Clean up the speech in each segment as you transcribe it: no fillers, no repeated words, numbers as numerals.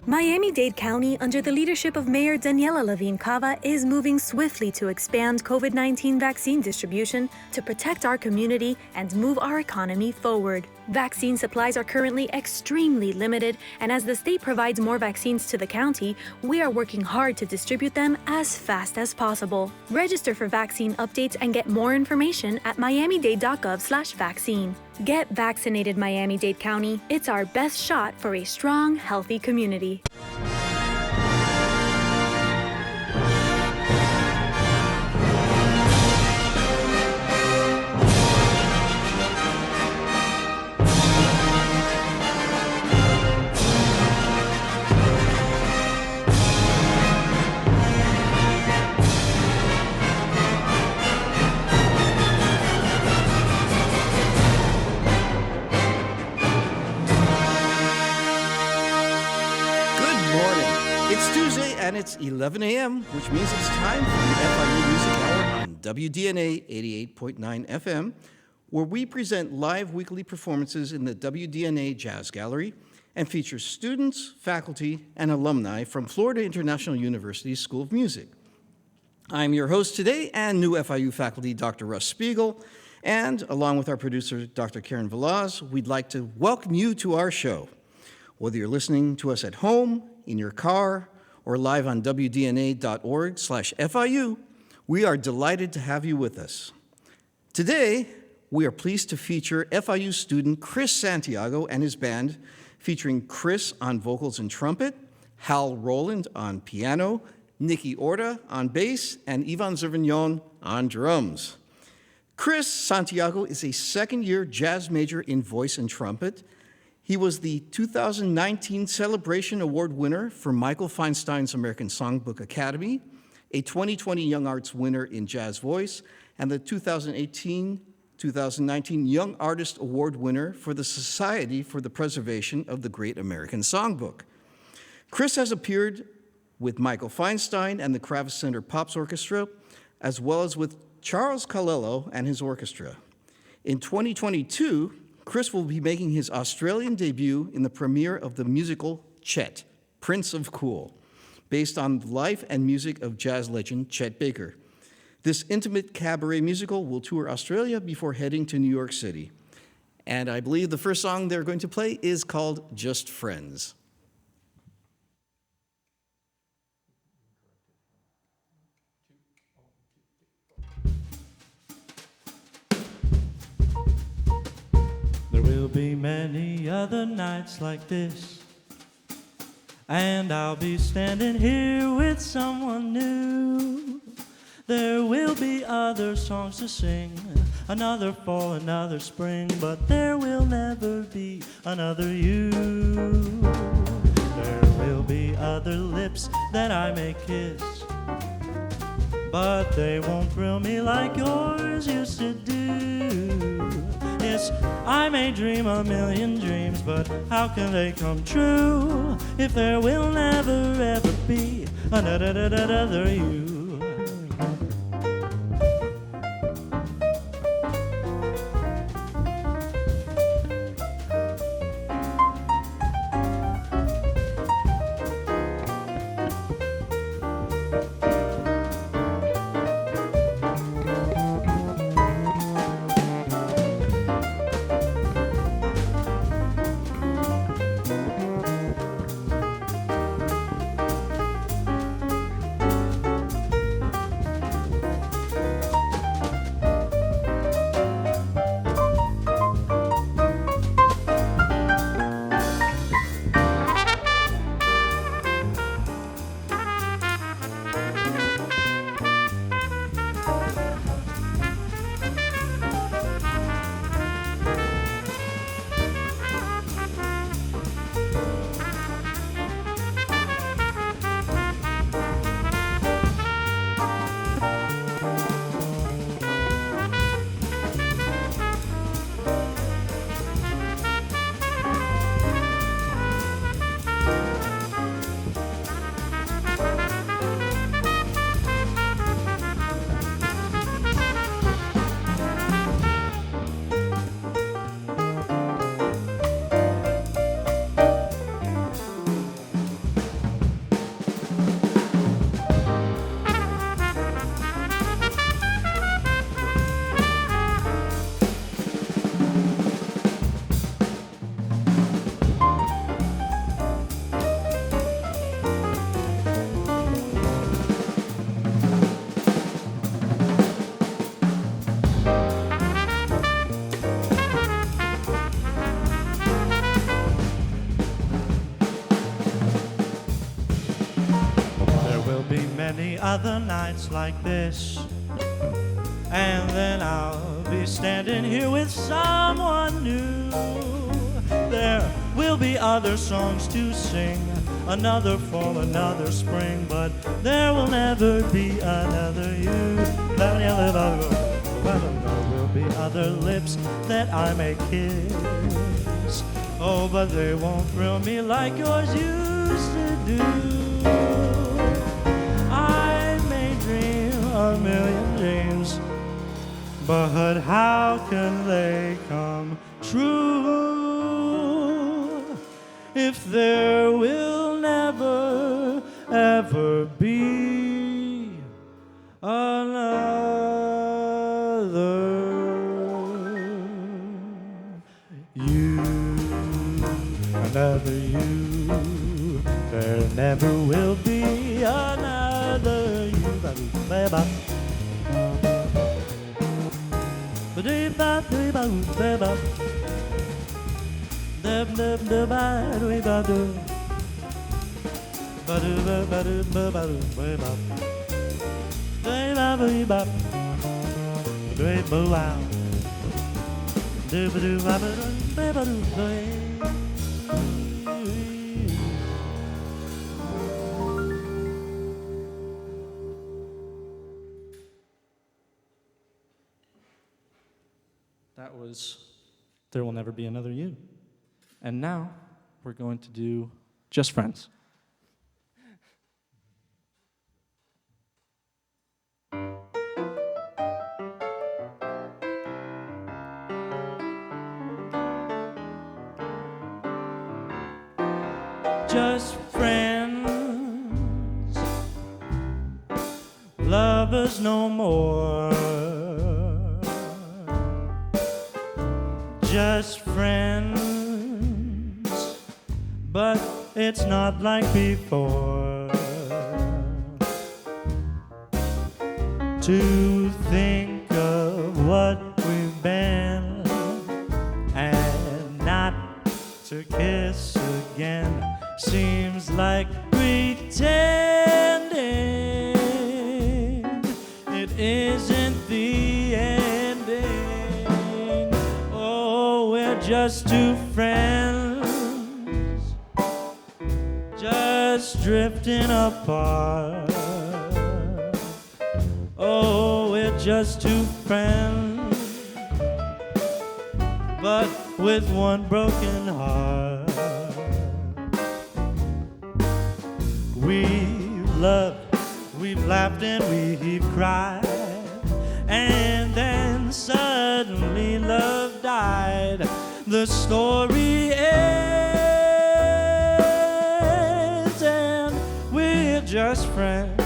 Miami-Dade County, under the leadership of Mayor Daniela Levine Cava, is moving swiftly to expand COVID-19 vaccine distribution to protect our community and move our economy forward. Vaccine supplies are currently extremely limited, and as the state provides more vaccines to the county, we are working hard to distribute them as fast as possible. Register for vaccine updates and get more information at miamidade.gov/vaccine. Get vaccinated, Miami-Dade County. It's our best shot for a strong, healthy community. And it's 11 a.m., which means it's time for the FIU Music Hour on WDNA 88.9 FM, where we present live weekly performances in the WDNA Jazz Gallery and feature students, faculty, and alumni from Florida International University's School of Music. I'm your host today and new FIU faculty, Dr. Russ Spiegel, and along with our producer, Dr. Karen Velaz, we'd like to welcome you to our show. Whether you're listening to us at home, in your car, or live on WDNA.org/FIU, we are delighted to have you with us. Today, we are pleased to feature FIU student Chris Santiago and his band, featuring Chris on vocals and trumpet, Hal Roland on piano, Nicky Orta on bass, and Ivan Zervigon on drums. Chris Santiago is a second-year jazz major in voice and trumpet. He was the 2019 Celebration Award winner for Michael Feinstein's American Songbook Academy, a 2020 Young Arts winner in jazz voice, and the 2018-2019 Young Artist Award winner for the Society for the Preservation of the Great American Songbook. Chris has appeared with Michael Feinstein and the Kravis Center Pops Orchestra, as well as with Charles Calello and his orchestra. In 2022, Chris will be making his Australian debut in the premiere of the musical Chet, Prince of Cool, based on the life and music of jazz legend Chet Baker. This intimate cabaret musical will tour Australia before heading to New York City. And I believe the first song they're going to play is called Just Friends. There will be many other nights like this, and I'll be standing here with someone new. There will be other songs to sing, another fall, another spring, but there will never be another you. There will be other lips that I may kiss, but they won't thrill me like yours used to do. Yes, I may dream a million dreams, but how can they come true if there will never ever be another you? many other nights like this. And then I'll be standing here with someone new. There will be other songs to sing, another fall, another spring, but there will never be another you. There will be other lips that I may kiss. Oh, but they won't thrill me like yours used to do. I may dream a million dreams, but how can they come true if there will never, ever be another you, another you. There never will be another you. That was There Will Never Be Another You. And now we're going to do Just Friends. Just friends, lovers no more. Just friends, but it's not like before. To think of what we've been and not to kiss again seems like pretending. It isn't the ending. Oh, we're just two friends, just drifting apart. Oh, we're just two friends, but with one broken heart. We've loved, we've laughed, and we've cried, and then suddenly love died. The story ends, and we're just friends.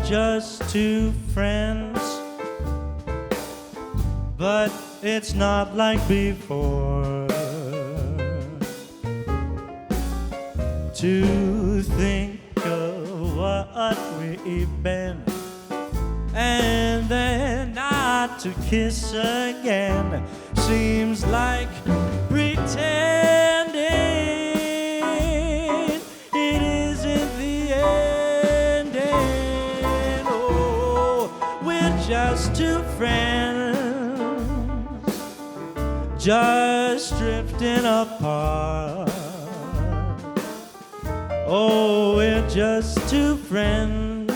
just two friends, but it's not like before. To think of what we've been, and then not to kiss again seems like pretending it isn't the ending. Oh, we're just two friends, just drifting apart. Oh, we're just two friends,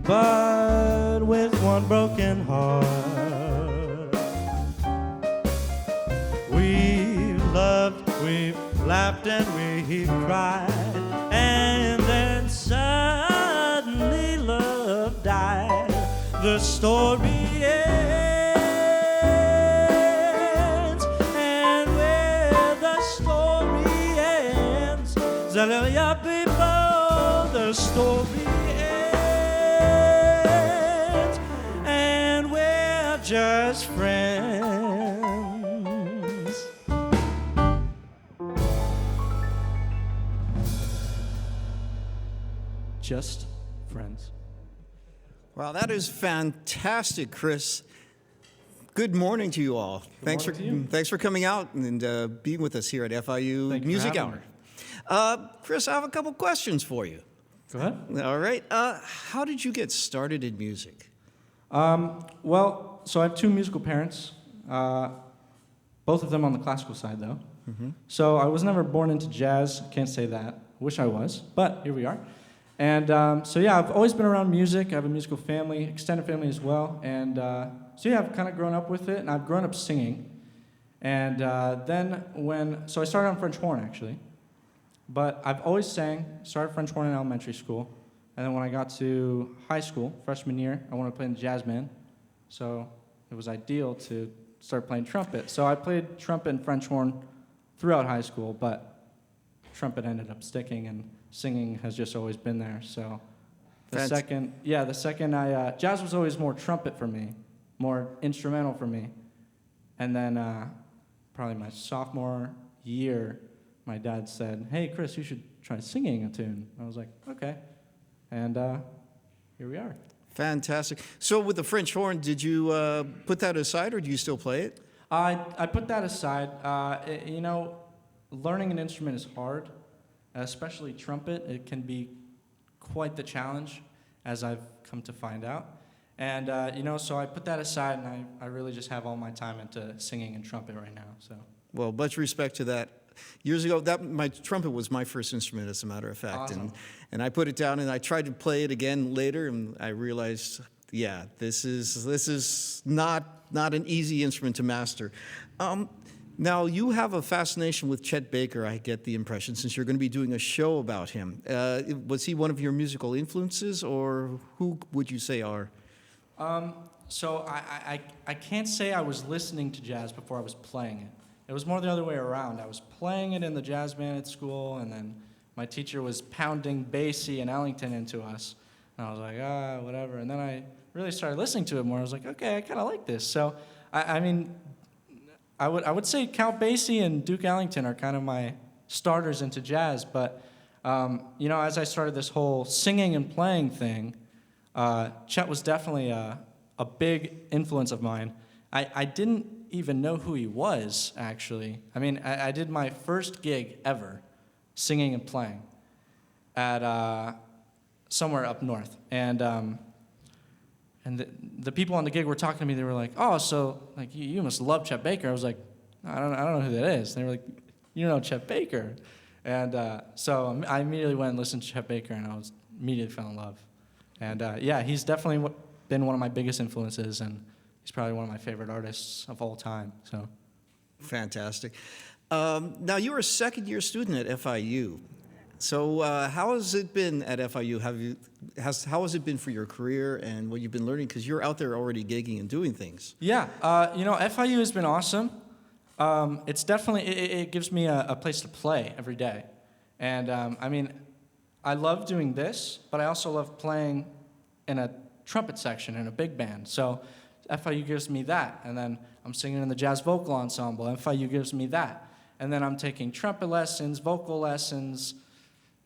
but with one broken heart. We've loved, we've laughed, and we've cried, and then suddenly love died. The story ends, and where the story ends, Zalaya people, the story ends, and we're just friends. Just friends. Wow, that is fantastic, Chris. Good morning to you all. Thanks for coming out and being with us here at FIU Music Hour. Chris, I have a couple questions for you. Go ahead. All right. How did you get started in music? Well, so I have two musical parents, both of them on the classical side, though. Mm-hmm. So I was never born into jazz. Can't say that. Wish I was, but here we are. And so yeah, I've always been around music. I have a musical family, extended family as well. And so yeah, I've kind of grown up with it, and I've grown up singing. And then so I started on French horn, actually. But I've always sang, started French horn in elementary school. And then when I got to high school, freshman year, I wanted to play in the jazz band. So it was ideal to start playing trumpet. So I played trumpet and French horn throughout high school, but trumpet ended up sticking, and singing has just always been there. So the second jazz was always more trumpet for me, more instrumental for me. And then probably my sophomore year, my dad said, "Hey, Chris, you should try singing a tune." I was like, okay. And here we are. Fantastic. So with the French horn, did you put that aside, or do you still play it? I put that aside. Learning an instrument is hard, especially trumpet. It can be quite the challenge, as I've come to find out. And, so I put that aside, and I really just have all my time into singing and trumpet right now. So. Well, much respect to that. Years ago, my trumpet was my first instrument, as a matter of fact. Awesome. And I put it down, and I tried to play it again later, and I realized, yeah, this is not an easy instrument to master. Now, you have a fascination with Chet Baker, I get the impression, since you're going to be doing a show about him. Was he one of your musical influences, or who would you say are? So I can't say I was listening to jazz before I was playing it. It was more the other way around. I was playing it in the jazz band at school, and then my teacher was pounding Basie and Ellington into us. And I was like, whatever. And then I really started listening to it more. I was like, okay, I kind of like this. So, I would say Count Basie and Duke Ellington are kind of my starters into jazz. But, as I started this whole singing and playing thing, Chet was definitely a big influence of mine. I didn't even know who he was, actually. I mean, I did my first gig ever singing and playing at somewhere up north. And the people on the gig were talking to me. They were like, "Oh, so like you must love Chet Baker." I was like, I don't know who that is. And they were like, "You know Chet Baker?" And so I immediately went and listened to Chet Baker, and I was immediately fell in love. And he's definitely been one of my biggest influences, and he's probably one of my favorite artists of all time. So, fantastic. Now, you're a second-year student at FIU. So how has it been at FIU? How has it been for your career and what you've been learning? Because you're out there already gigging and doing things. Yeah, FIU has been awesome. It's definitely, it gives me a place to play every day. And, I love doing this, but I also love playing in a trumpet section in a big band. So FIU gives me that, and then I'm singing in the jazz vocal ensemble. FIU gives me that, and then I'm taking trumpet lessons, vocal lessons,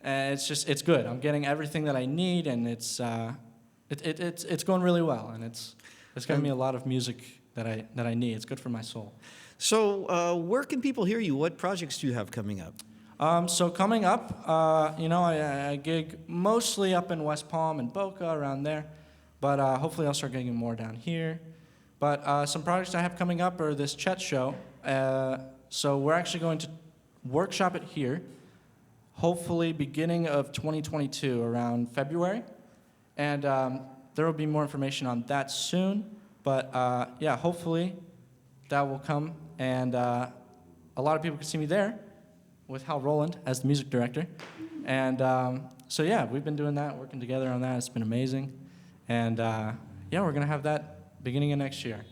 and it's good. I'm getting everything that I need, and it's going really well, and it's giving me a lot of music that I need. It's good for my soul. So where can people hear you? What projects do you have coming up? So coming up, I gig mostly up in West Palm and Boca, around there, but hopefully I'll start gigging more down here. But some projects I have coming up are this Chet show. So we're actually going to workshop it here, hopefully beginning of 2022, around February. And there will be more information on that soon. But yeah, hopefully that will come. And a lot of people can see me there with Hal Roland as the music director. And so yeah, we've been doing that, working together on that. It's been amazing. And yeah, we're going to have that beginning of next year.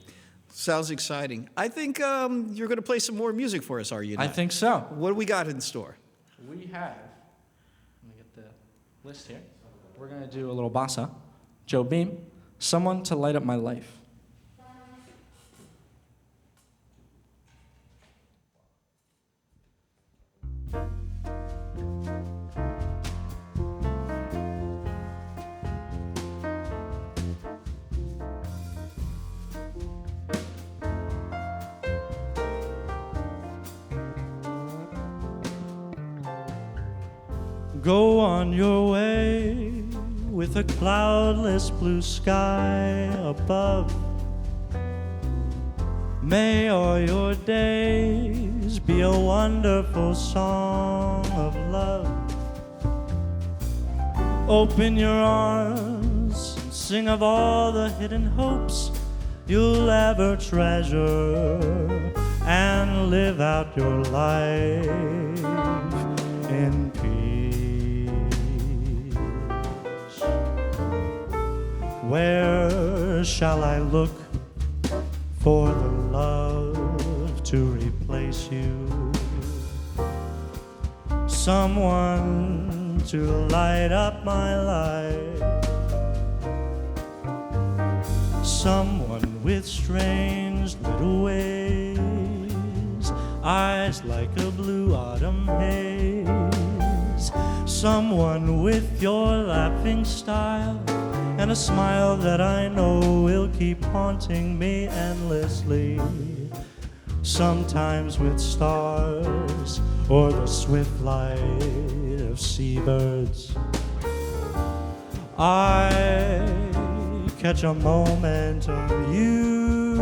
Sounds exciting. I think you're going to play some more music for us, are you not? I think so. What do we got in store? We have, let me get the list here. We're going to do a little bossa. Joe Beam, Someone to Light Up My Life. Go on your way with a cloudless blue sky above. May all your days be a wonderful song of love. Open your arms and sing of all the hidden hopes you'll ever treasure, and live out your life in peace. Where shall I look for the love to replace you? Someone to light up my life. Someone with strange little ways, eyes like a blue autumn haze. Someone with your laughing style and a smile that I know will keep haunting me endlessly. Sometimes with stars or the swift flight of seabirds, I catch a moment of you.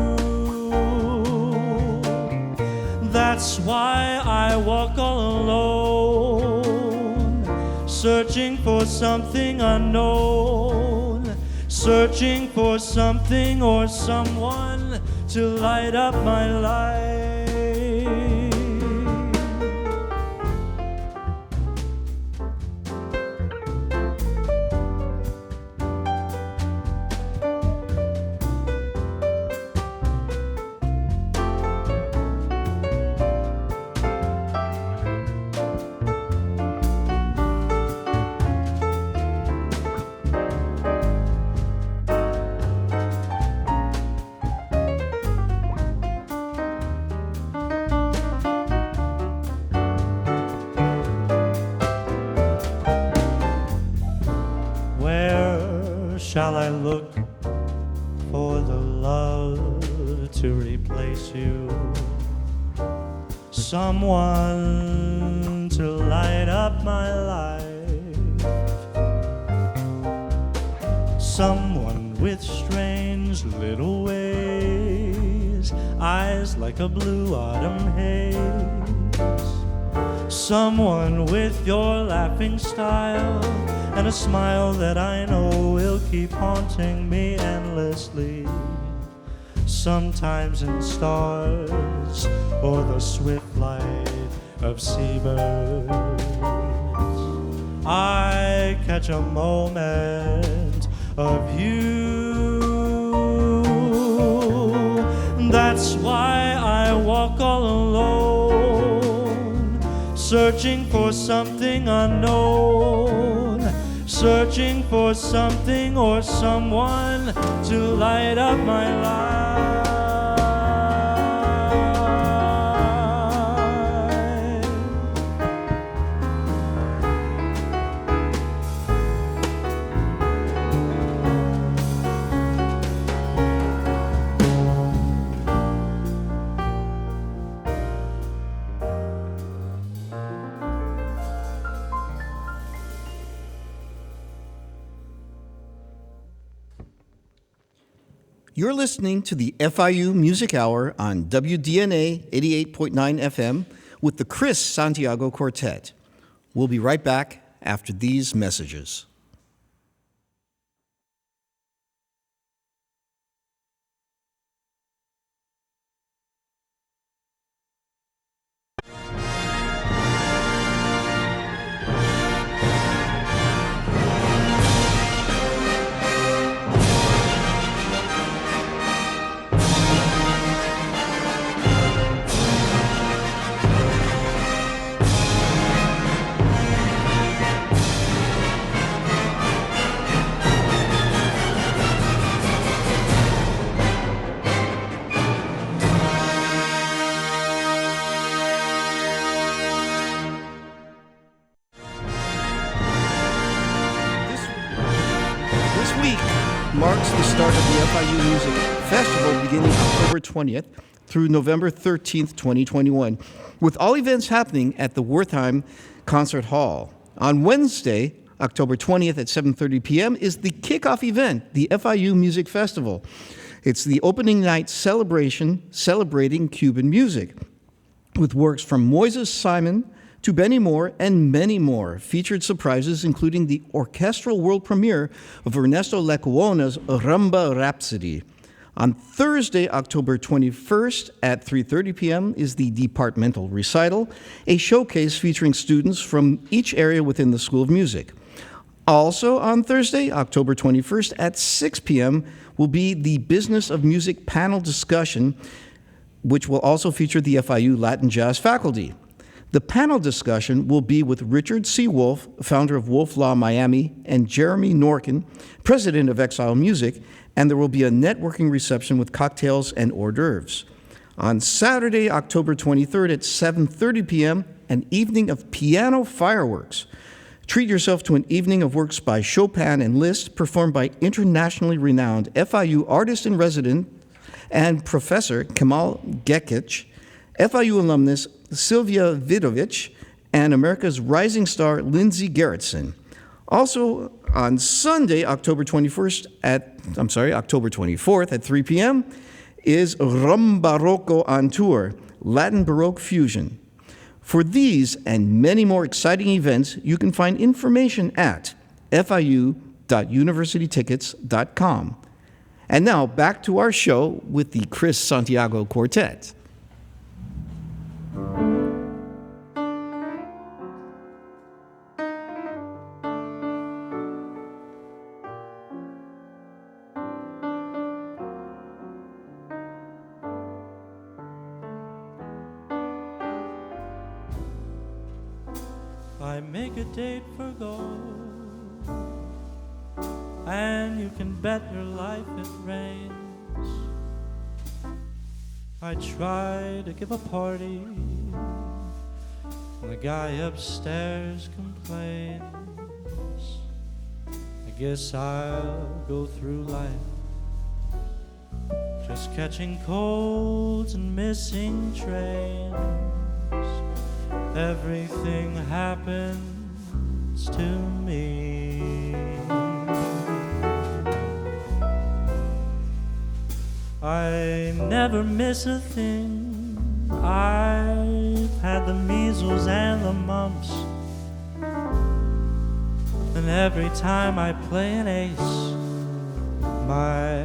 That's why I walk all alone, searching for something unknown, searching for something or someone to light up my life. Shall I look for the love to replace you? Someone to light up my life. Someone with strange little ways, eyes like a blue autumn haze. Someone with your laughing style and a smile that I know will keep haunting me endlessly. Sometimes in stars or the swift flight of seabirds, I catch a moment of you. That's why I walk all alone, searching for something unknown, searching for something or someone to light up my life. You're listening to the FIU Music Hour on WDNA 88.9 FM with the Chris Santiago Quartet. We'll be right back after these messages. Marks the start of the FIU Music Festival beginning October 20th through November 13th, 2021, with all events happening at the Wertheim Concert Hall. On Wednesday, October 20th at 7:30 p.m. is the kickoff event, the FIU Music Festival. It's the opening night celebration celebrating Cuban music, with works from Moises Simon to Benny Moore and many more. Featured surprises including the orchestral world premiere of Ernesto Lecuona's Rumba Rhapsody. On Thursday, October 21st at 3:30 p.m. is the departmental recital, a showcase featuring students from each area within the School of Music. Also on Thursday, October 21st at 6 p.m. will be the Business of Music panel discussion, which will also feature the FIU Latin Jazz faculty. The panel discussion will be with Richard C. Wolf, founder of Wolf Law Miami, and Jeremy Norkin, president of Exile Music, and there will be a networking reception with cocktails and hors d'oeuvres. On Saturday, October 23rd at 7:30 p.m., an evening of piano fireworks. Treat yourself to an evening of works by Chopin and Liszt, performed by internationally renowned FIU artist-in-resident and professor Kemal Gekic, FIU alumnus Sylvia Vidovich, and America's rising star Lindsay Gerritsen. Also on Sunday, October 24th at 3 p.m. is Rum Barroco on Tour, Latin Baroque Fusion. For these and many more exciting events, you can find information at fiu.universitytickets.com. And now back to our show with the Chris Santiago Quartet. I make a date for gold, and you can bet your life it rains. I try to give a party, and the guy upstairs complains. I guess I'll go through life just catching colds and missing trains. Everything happens to me. I never miss a thing. I've had the measles and the mumps, and every time I play an ace, my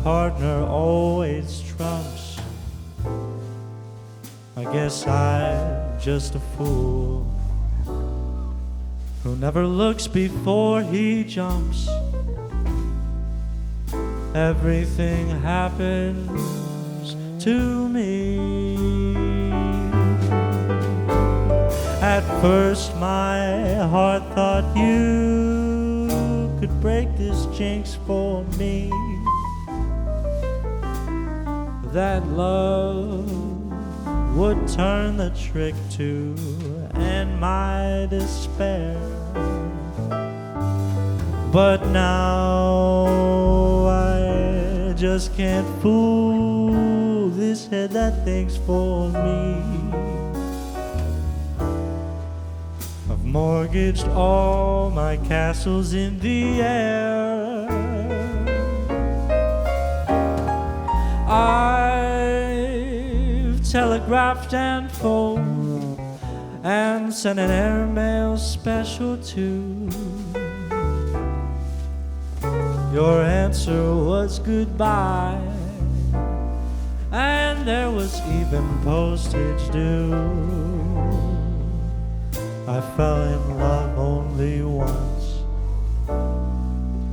partner always trumps. I guess I'm just a fool who never looks before he jumps. Everything happens to me. At first my heart thought you break this jinx for me, that love would turn the trick to end my despair. But now I just can't fool this head that thinks for me. I've mortgaged all my castles in the air. I've telegraphed and phoned and sent an airmail special too. Your answer was goodbye, and there was even postage due. I fell in love only once,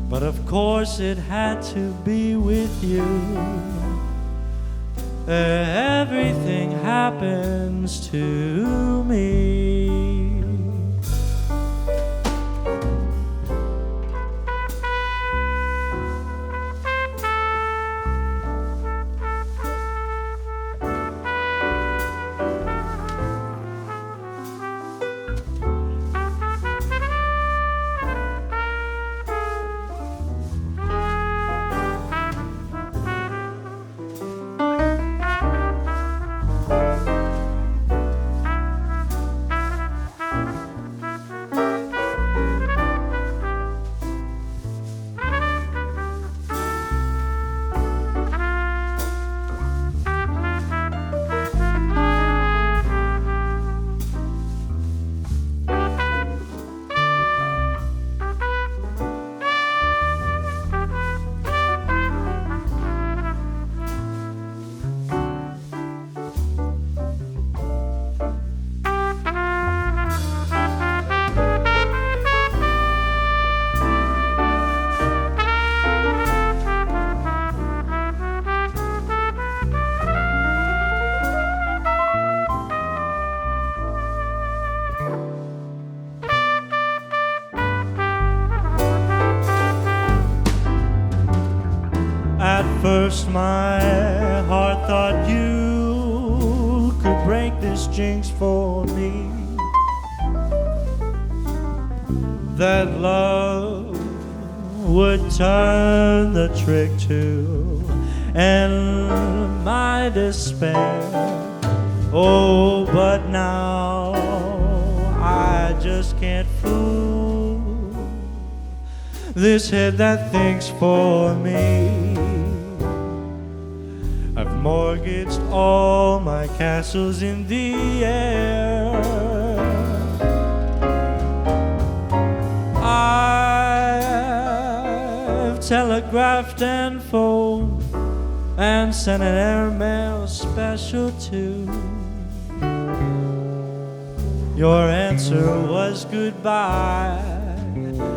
but of course it had to be with you. Everything happens to me. First my heart thought you could break this jinx for me, that love would turn the trick to end my despair. Oh, but now I just can't fool this head that thinks for me. I've mortgaged all my castles in the air. I've telegraphed and phoned and sent an airmail special too. Your answer was goodbye,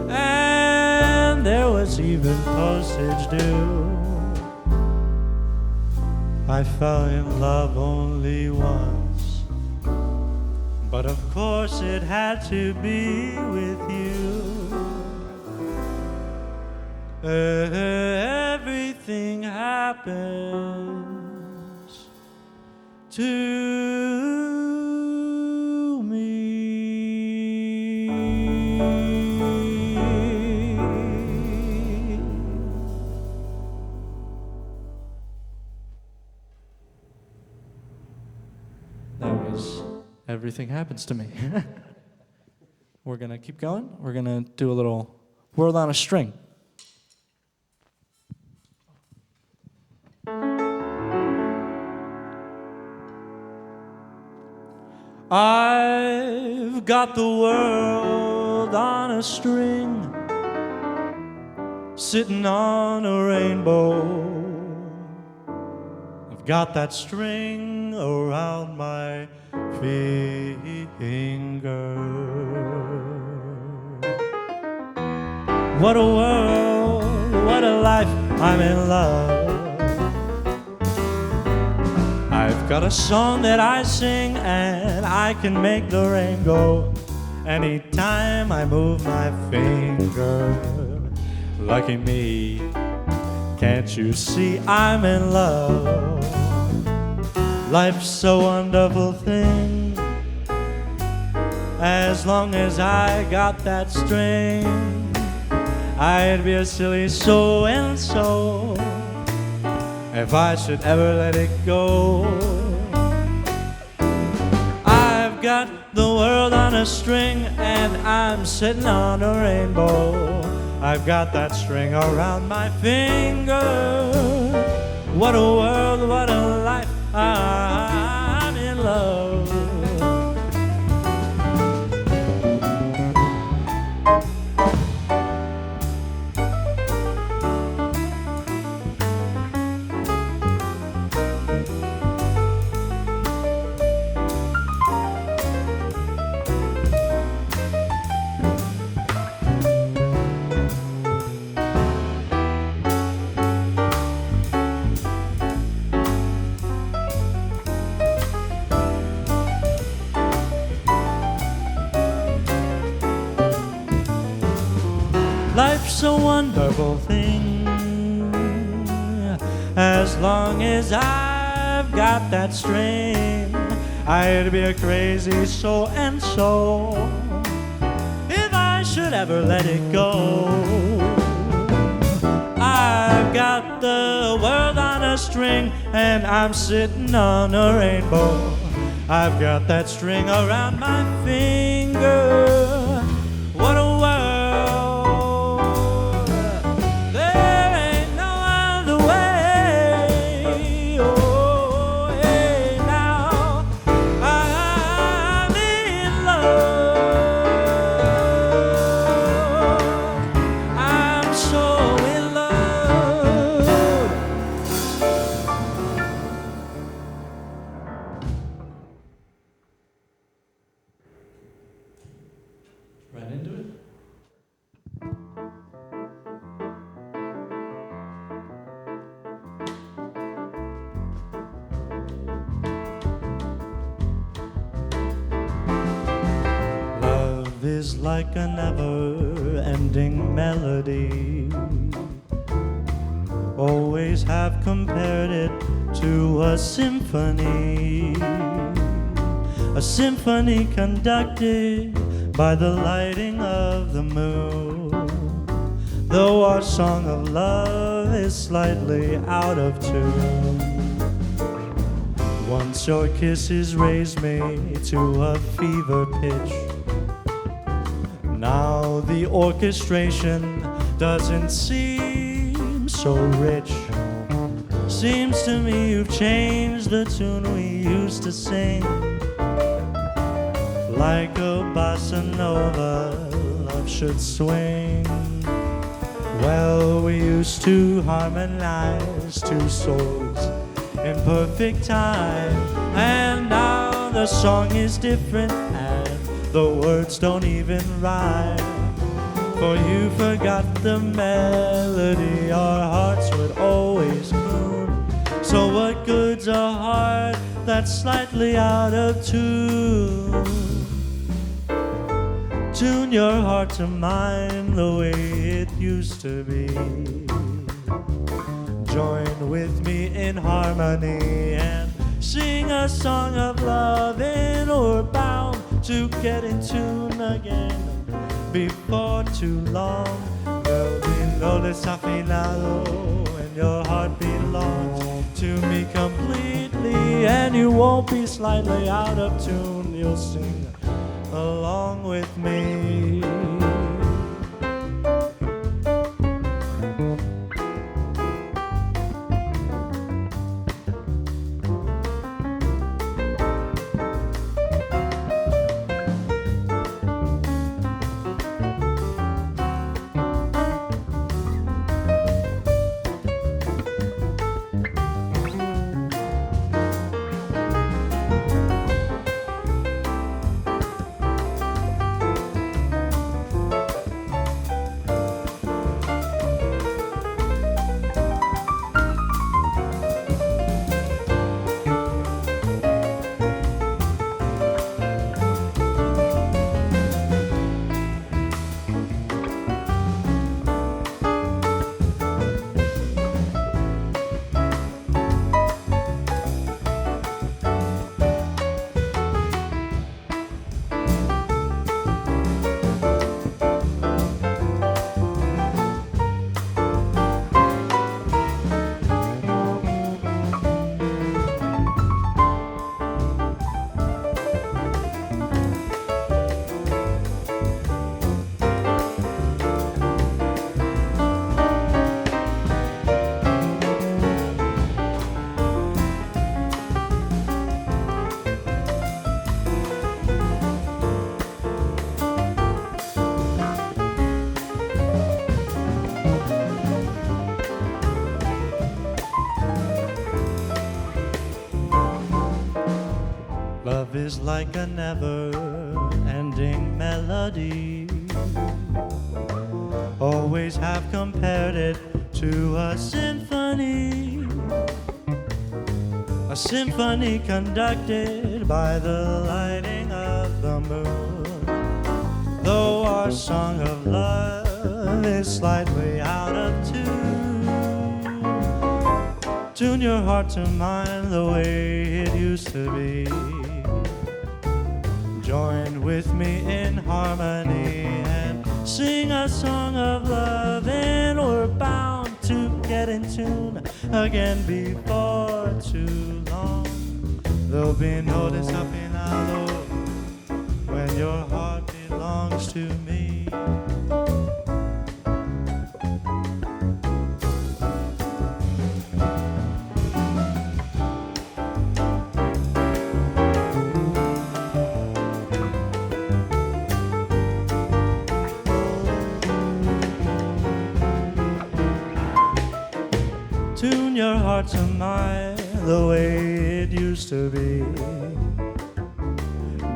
and there was even postage due. I fell in love only once, but of course it had to be with you. Everything happens to me. Everything happens to me. We're gonna keep going. We're gonna do a little World on a String. I've got the world on a string, sitting on a rainbow. I've got that string around my finger. What a world, what a life, I'm in love. I've got a song that I sing, and I can make the rain go anytime I move my finger. Lucky me, can't you see I'm in love? Life's a wonderful thing, as long as I got that string. I'd be a silly so-and-so if I should ever let it go. I've got the world on a string and I'm sitting on a rainbow. I've got that string around my finger. What a world, what a life, I'm in love. Life's a wonderful thing, as long as I've got that string. I'd be a crazy so-and-so if I should ever let it go. I've got the world on a string and I'm sitting on a rainbow. I've got that string around my finger. What a world. Is like a never-ending melody. Always have compared it to a symphony conducted by the lighting of the moon. Though our song of love is slightly out of tune. Once your kisses raised me to a fever pitch. Now the orchestration doesn't seem so rich. Seems to me you've changed the tune we used to sing. Like a bossa nova, love should swing. Well, we used to harmonize two souls in perfect time. And now the song is different and the words don't even rhyme. For you forgot the melody our hearts would always croon. So what good's a heart that's slightly out of tune? Tune your heart to mine the way it used to be. Join with me in harmony and sing a song of love, and we're bound to get in tune again. Before too long, there'll be no desafinado, and your heart belongs to me completely, and you won't be slightly out of tune. You'll sing along with me. is like a never-ending melody. Always have compared it to a symphony conducted by the lighting of the moon. Though our song of love is slightly out of tune, tune your heart to mine the way it used to be. Join with me in harmony and sing a song of love, and we're bound to get in tune again before too long. There'll be no desafinado when your heart belongs to me. Tune your heart to mine the way it used to be.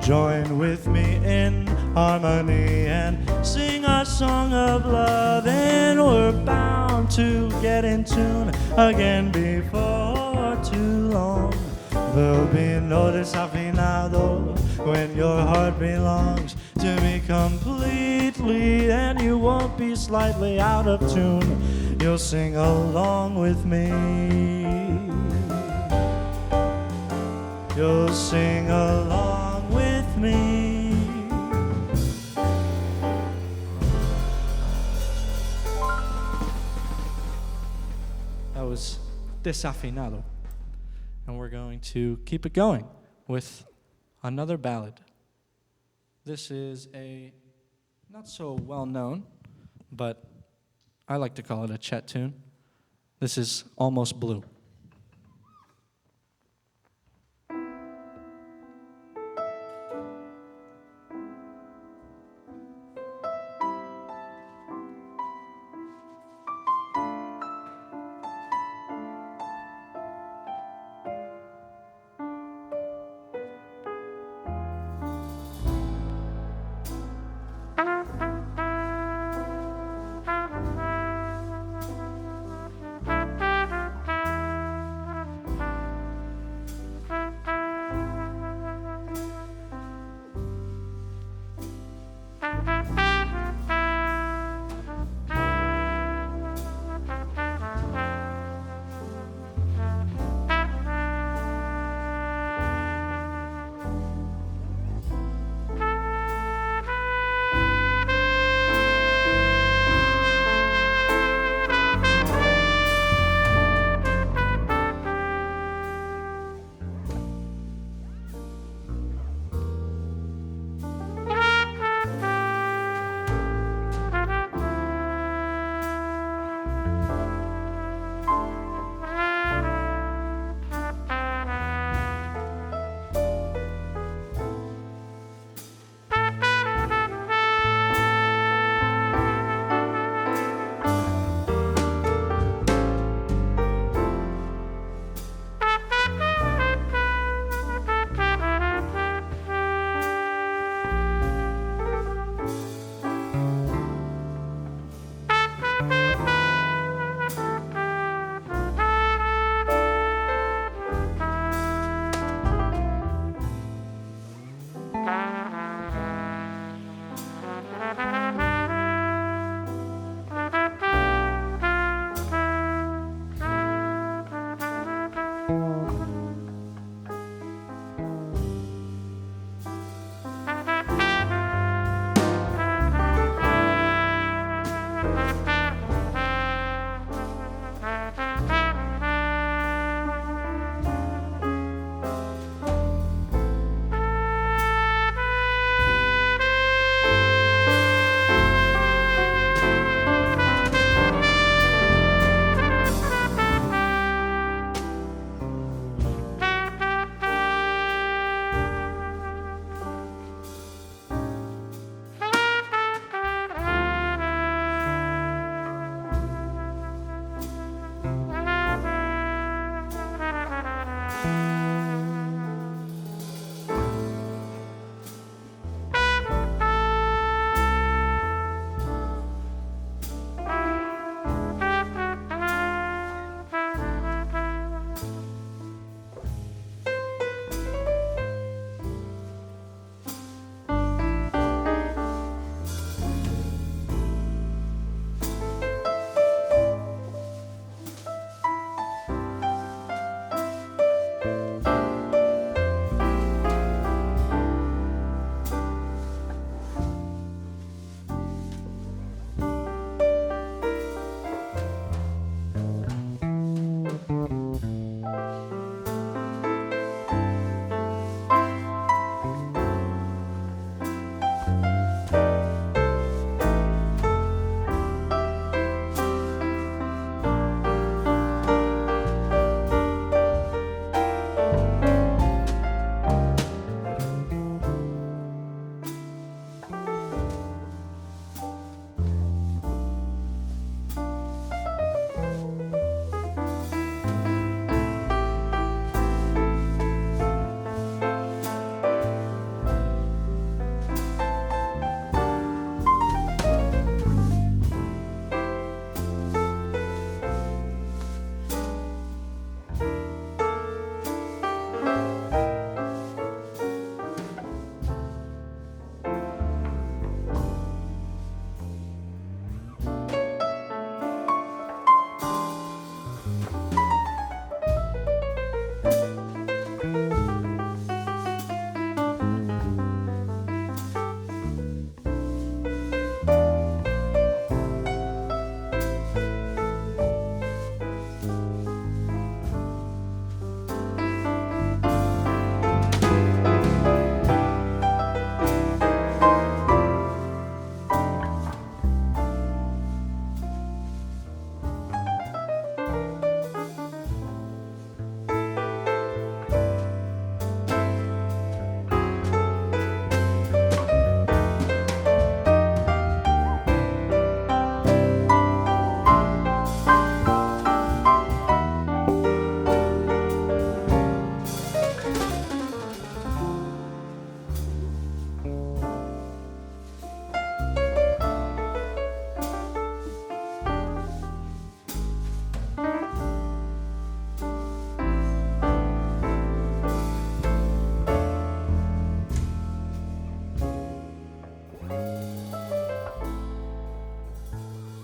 Join with me in harmony and sing our song of love, and we're bound to get in tune again before too long. There'll be no desafinado when your heart belongs to me completely, and you won't be slightly out of tune. You'll sing along with me. You'll sing along with me. That was Desafinado. And we're going to keep it going with another ballad. This is a not so well known, but I like to call it a Chet tune. This is Almost Blue.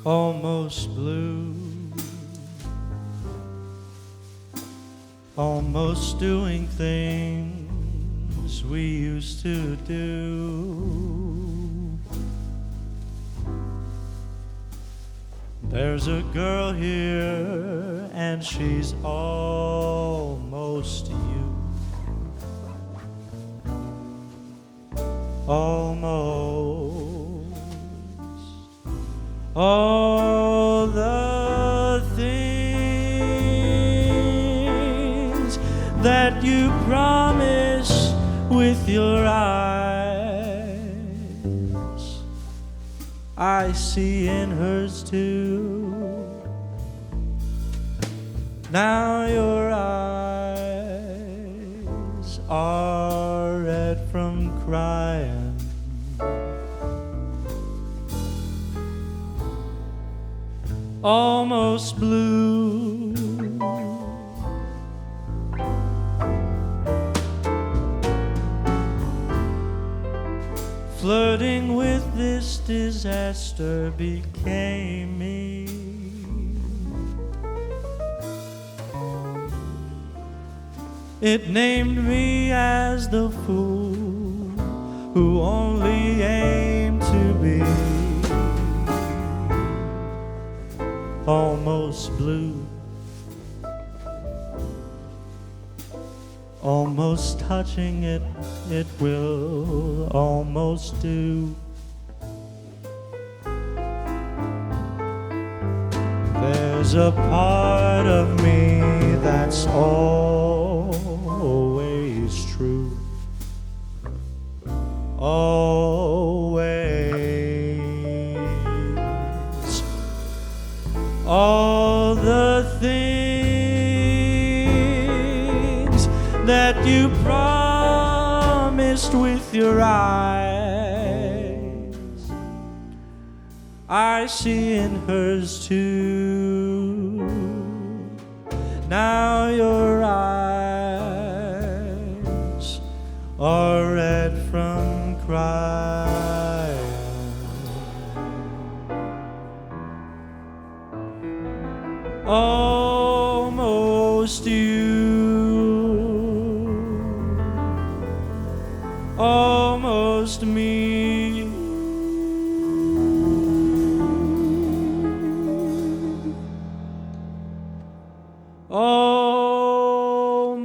almost blue, almost doing things we used to do. There's a girl here and she's almost you. Almost all the things that you promise with your eyes, I see in hers too. Now your eyes are red from crying, almost blue. Flirting with this disaster became me. It named me as the fool who only aimed to be almost blue, almost touching it, it will almost do. There's a part of me that's always true, always. All the things that you promised with your eyes, I see in hers too. Now your eyes are red from crying, almost you, almost me. Almost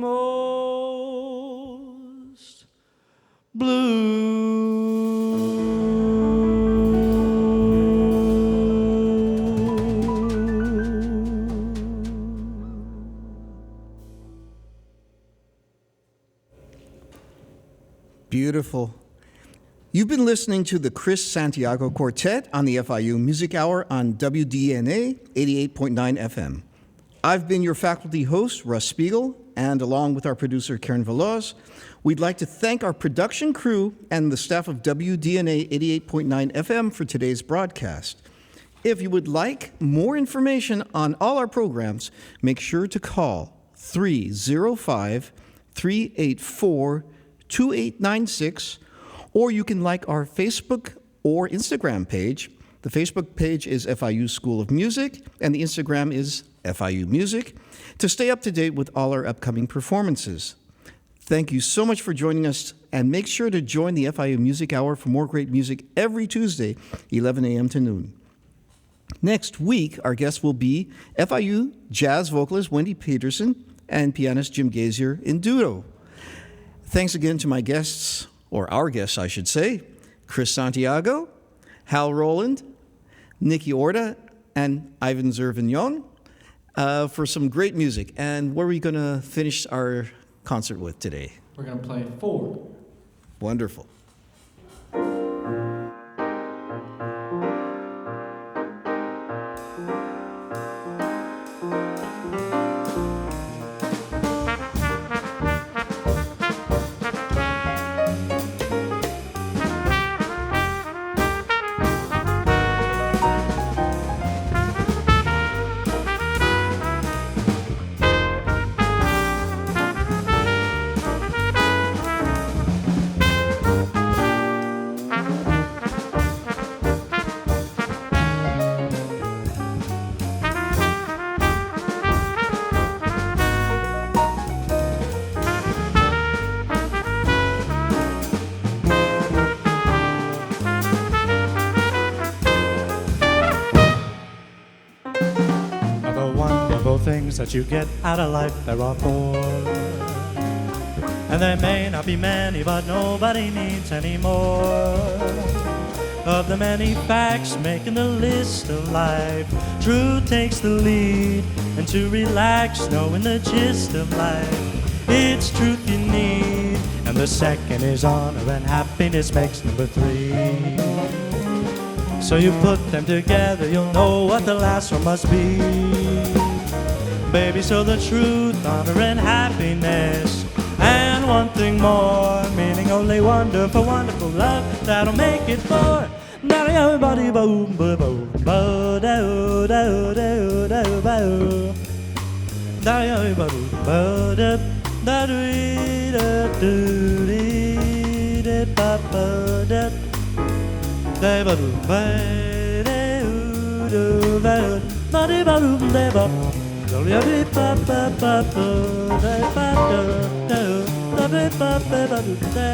blue. Beautiful. You've been listening to the Chris Santiago Quartet on the FIU Music Hour on WDNA 88.9 FM. I've been your faculty host, Russ Spiegel, and along with our producer, Karen Veloz, we'd like to thank our production crew and the staff of WDNA 88.9 FM for today's broadcast. If you would like more information on all our programs, make sure to call 305-384-2896, or you can like our Facebook or Instagram page. The Facebook page is FIU School of Music, and the Instagram is FIU Music, to stay up to date with all our upcoming performances. Thank you so much for joining us, and make sure to join the FIU Music Hour for more great music every Tuesday, 11 a.m. to noon. Next week, our guests will be FIU jazz vocalist Wendy Peterson and pianist Jim Gazier in duo. Thanks again to my guests, or our guests, I should say, Chris Santiago, Hal Roland, Nicky Orta, and Ivan Zervigon for some great music. And what are we going to finish our concert with today? We're going to play 4. Wonderful. things that you get out of life, there are four. And there may not be many, but nobody needs any more. Of the many facts making the list of life, truth takes the lead, and to relax knowing the gist of life, it's truth you need. And the second is honor, and happiness makes number three. So you put them together, you'll know what the last one must be. Baby, so the truth, honor, and happiness, and one thing more, meaning only wonderful, wonderful love that'll make it four. Now everybody boom boom boom bo do do do do bo. Now everybody bo do da do do do do ba ba do. Da ba do ba do do ba ba do ba do da ba. Do ya ba ba ba da ba do do da ba ba ba do da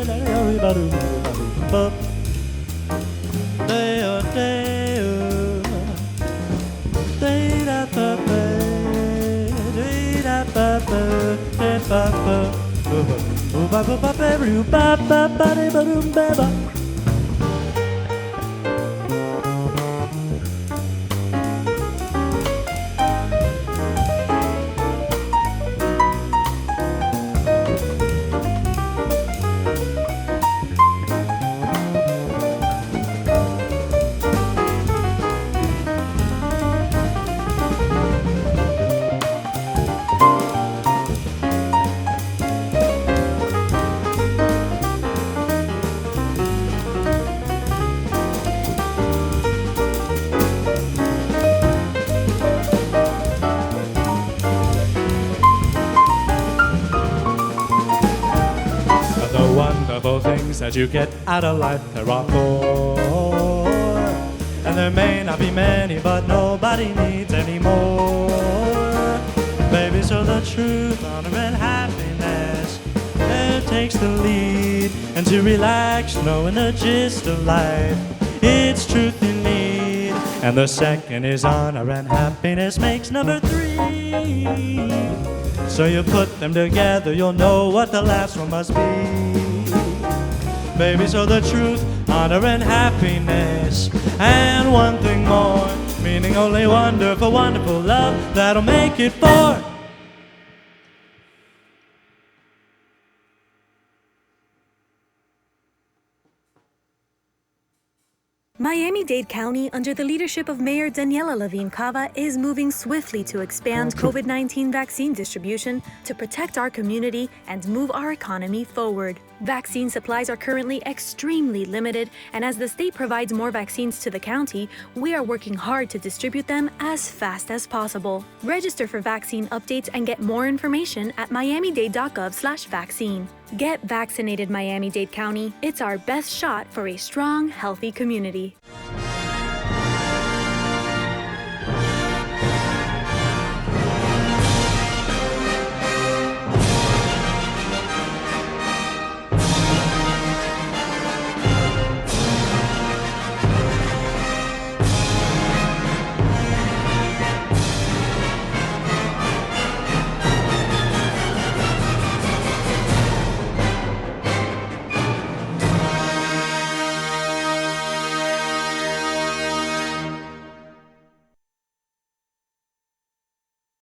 da ya ba do ba. Deo, deo, da ba ba, da ba ba, da ba ba, ba ba ba ba ba ba ba ba ba ba. Things that you get out of life, there are four. And there may not be many, but nobody needs any more. Baby, so the truth, honor, and happiness, it takes the lead. And to relax, knowing the gist of life, it's truth you need. And the second is honor, and happiness makes number three. So you put them together, you'll know what the last one must be. Baby, so the truth, honor, and happiness, and one thing more, meaning only wonderful, wonderful love that'll make it four. Miami-Dade County, under the leadership of Mayor Daniela Levine Cava, is moving swiftly to expand COVID-19 vaccine distribution to protect our community and move our economy forward. Vaccine supplies are currently extremely limited, and as the state provides more vaccines to the county, we are working hard to distribute them as fast as possible. Register for vaccine updates and get more information at miamidade.gov/vaccine. Get vaccinated, Miami-Dade County. It's our best shot for a strong, healthy community.